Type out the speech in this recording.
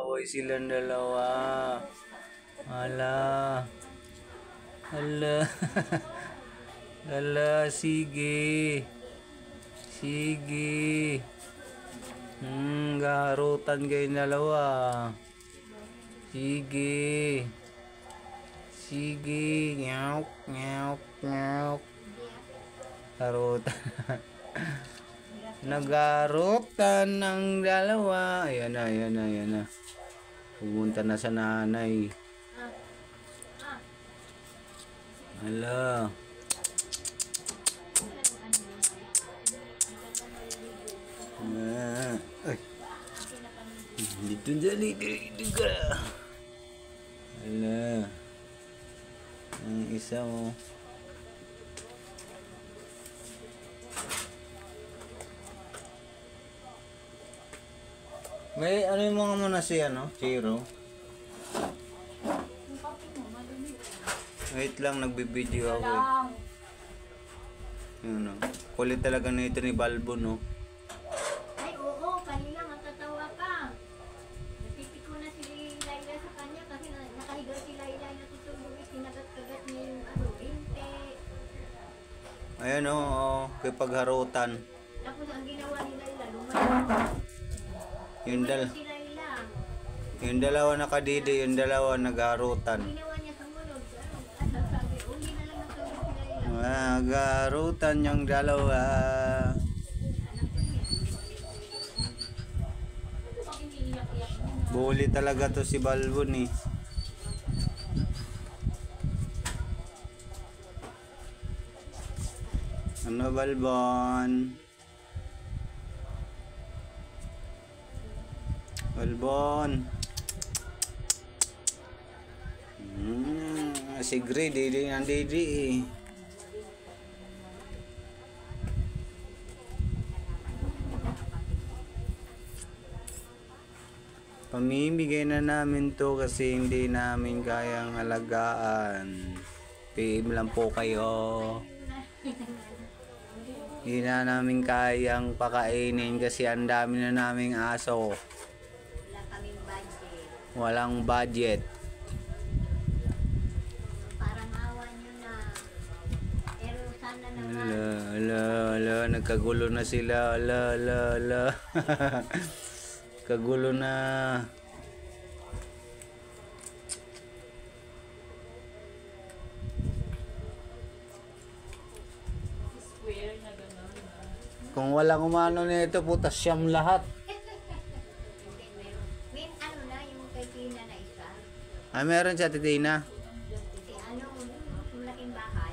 Nag-aaway silang dalawa. Ala. Ala. Ala, sige. Sige. Gaharutan kayo dalawa. Sige. Sige. Nyawk, nyawk, nyawk. Harutan. Nagarutan ng dalawa. Ayan na, ayan na, ayan na. Pumunta na sa nanay. Hala. Ay. Dito dali, dito ka. Hala. Ang isa mo. May ano yung mga muna siya, no? Chiro. Wait lang, nagbibideo ako eh. Yun, no? Kulit talaga na ito ni Balbo, no? Ay, oo, kanina matatawa ka. Napipiko na si Laila sa kanya kasi nakahiga si Laila na tutulog, kinagat-kagat niya yung binte. Ayan, oh, kay pagharutan. Tapos ang ginawa ni Laila, lumayo. Yung, Si Laila. yung dalawa nakadidi, yung dalawa nagharutan. Ginawa niya sumunod. Ano sabi, uli na lang natulog si Laila. Nagharutan yung dalawa. Bully talaga to si Balbon eh. Ano Balbon? Balbon. Si Gray, didi ng didi eh. Pamimigay na namin to kasi hindi namin kayang alagaan. PM lang po kayo. Hindi na namin kayang pakainin kasi ang dami na naming aso. Wala kaming budget. Walang budget. Parang awa nyo na. Pero sana naman. Ala, nagkagulo na sila. Ala. Kagulo na. Kung walang umano nito, putas siyam lahat. May ano na yung kay Tina na isa. Meron siya, Titina. Si ano, yung malaking bahay.